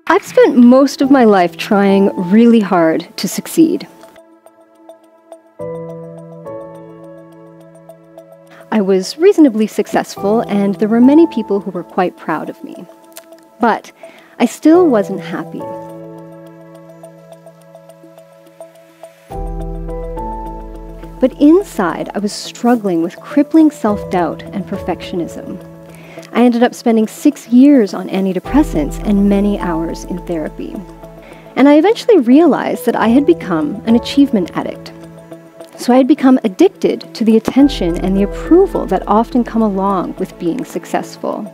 I've spent most of my life trying really hard to succeed. I was reasonably successful, and there were many people who were quite proud of me. But I still wasn't happy. But inside, I was struggling with crippling self-doubt and perfectionism. I ended up spending 6 years on antidepressants and many hours in therapy. And I eventually realized that I had become an achievement addict. So I had become addicted to the attention and the approval that often come along with being successful.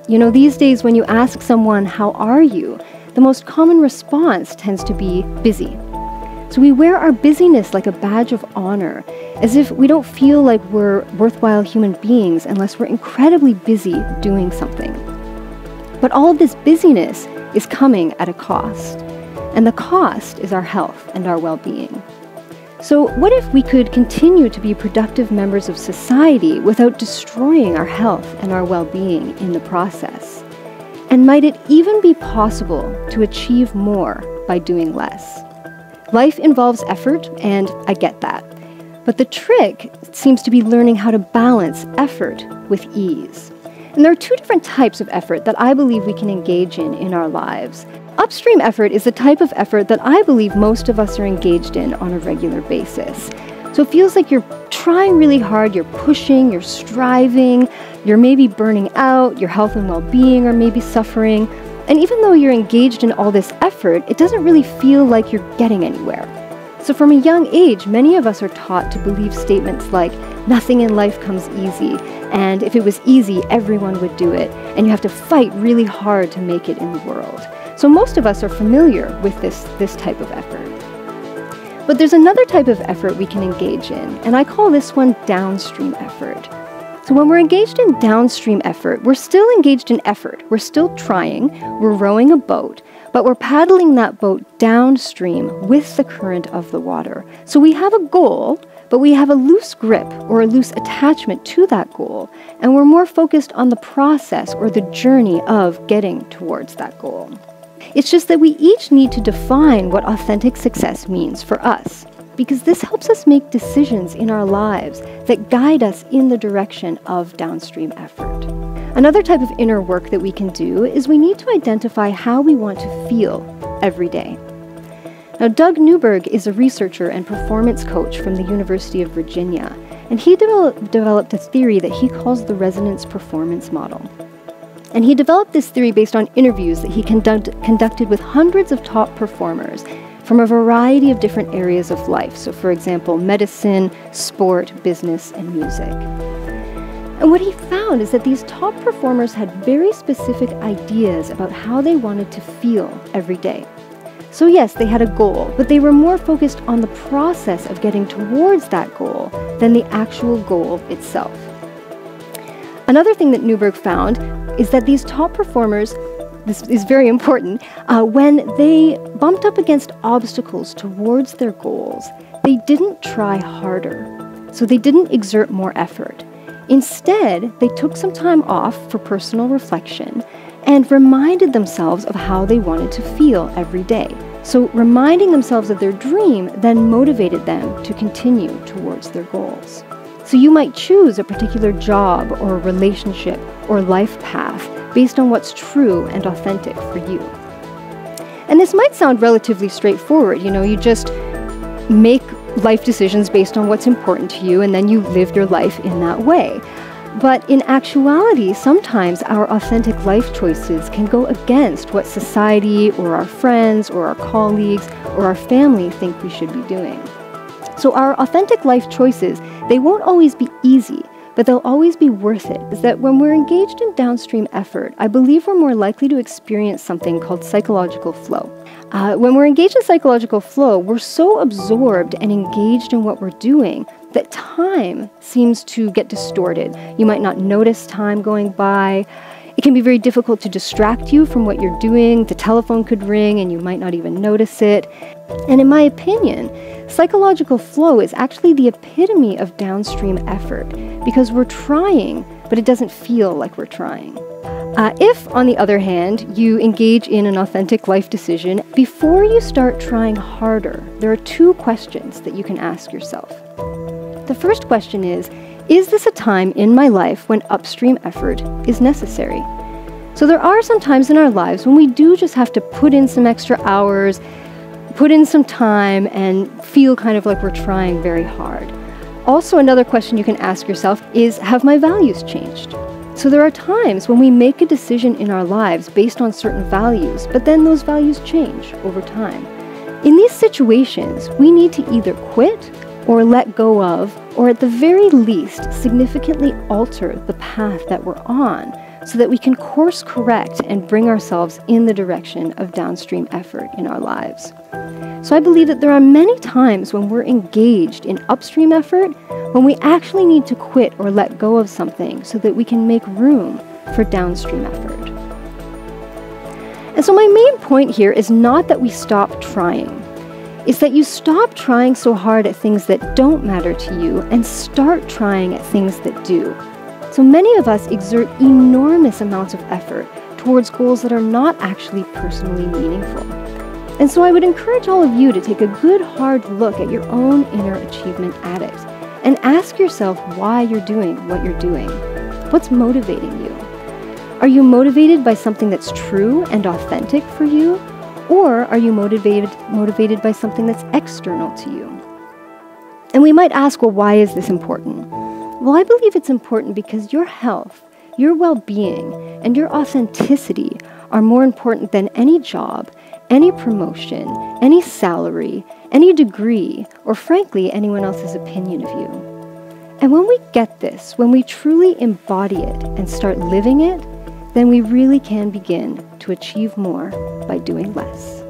You know, these days when you ask someone, "How are you?" the most common response tends to be busy. So we wear our busyness like a badge of honor, as if we don't feel like we're worthwhile human beings unless we're incredibly busy doing something. But all of this busyness is coming at a cost, and the cost is our health and our well-being. So what if we could continue to be productive members of society without destroying our health and our well-being in the process? And might it even be possible to achieve more by doing less? Life involves effort, and I get that. But the trick seems to be learning how to balance effort with ease. And there are two different types of effort that I believe we can engage in our lives. Upstream effort is the type of effort that I believe most of us are engaged in on a regular basis. So it feels like you're trying really hard, you're pushing, you're striving, you're maybe burning out, your health and well-being are maybe suffering. And even though you're engaged in all this effort, it doesn't really feel like you're getting anywhere. So from a young age, many of us are taught to believe statements like, "Nothing in life comes easy," and if it was easy, everyone would do it, and you have to fight really hard to make it in the world. So most of us are familiar with this type of effort. But there's another type of effort we can engage in, and I call this one downstream effort. So when we're engaged in downstream effort, we're still engaged in effort. We're still trying, we're rowing a boat, but we're paddling that boat downstream with the current of the water. So we have a goal, but we have a loose grip or a loose attachment to that goal, and we're more focused on the process or the journey of getting towards that goal. It's just that we each need to define what authentic success means for us, because this helps us make decisions in our lives that guide us in the direction of downstream effort. Another type of inner work that we can do is we need to identify how we want to feel every day. Now, Doug Newberg is a researcher and performance coach from the University of Virginia, and he developed a theory that he calls the resonance performance model. And he developed this theory based on interviews that he conducted with hundreds of top performers from a variety of different areas of life. So for example, medicine, sport, business, and music. And what he found is that these top performers had very specific ideas about how they wanted to feel every day. So yes, they had a goal, but they were more focused on the process of getting towards that goal than the actual goal itself. Another thing that Newberg found is that these top performers, this is very important, when they bumped up against obstacles towards their goals, they didn't try harder. So they didn't exert more effort. Instead, they took some time off for personal reflection and reminded themselves of how they wanted to feel every day. So reminding themselves of their dream then motivated them to continue towards their goals. So you might choose a particular job or relationship or life path based on what's true and authentic for you. And this might sound relatively straightforward. You know, you just make life decisions based on what's important to you, and then you live your life in that way. But in actuality, sometimes our authentic life choices can go against what society or our friends or our colleagues or our family think we should be doing. So our authentic life choices, they won't always be easy, but they'll always be worth it. Is that when we're engaged in downstream effort, I believe we're more likely to experience something called psychological flow. When we're engaged in psychological flow, we're so absorbed and engaged in what we're doing that time seems to get distorted. You might not notice time going by. It can be very difficult to distract you from what you're doing. The telephone could ring and you might not even notice it. And in my opinion, psychological flow is actually the epitome of downstream effort because we're trying, but it doesn't feel like we're trying. If, on the other hand, you engage in an authentic life decision, before you start trying harder, there are 2 questions that you can ask yourself. The first question is this a time in my life when upstream effort is necessary? So there are some times in our lives when we do just have to put in some extra hours, put in some time, and feel kind of like we're trying very hard. Also, another question you can ask yourself is, have my values changed? So there are times when we make a decision in our lives based on certain values, but then those values change over time. In these situations, we need to either quit or let go of, or at the very least, significantly alter the path that we're on so that we can course correct and bring ourselves in the direction of downstream effort in our lives. So I believe that there are many times when we're engaged in upstream effort when we actually need to quit or let go of something so that we can make room for downstream effort. And so my main point here is not that we stop trying. It's that you stop trying so hard at things that don't matter to you and start trying at things that do. So many of us exert enormous amounts of effort towards goals that are not actually personally meaningful. And so I would encourage all of you to take a good hard look at your own inner achievement addict and ask yourself why you're doing what you're doing. What's motivating you? Are you motivated by something that's true and authentic for you? Or are you motivated by something that's external to you? And we might ask, well, why is this important? Well, I believe it's important because your health, your well-being, and your authenticity are more important than any job, any promotion, any salary, any degree, or frankly, anyone else's opinion of you. And when we get this, when we truly embody it and start living it, then we really can begin to achieve more by doing less.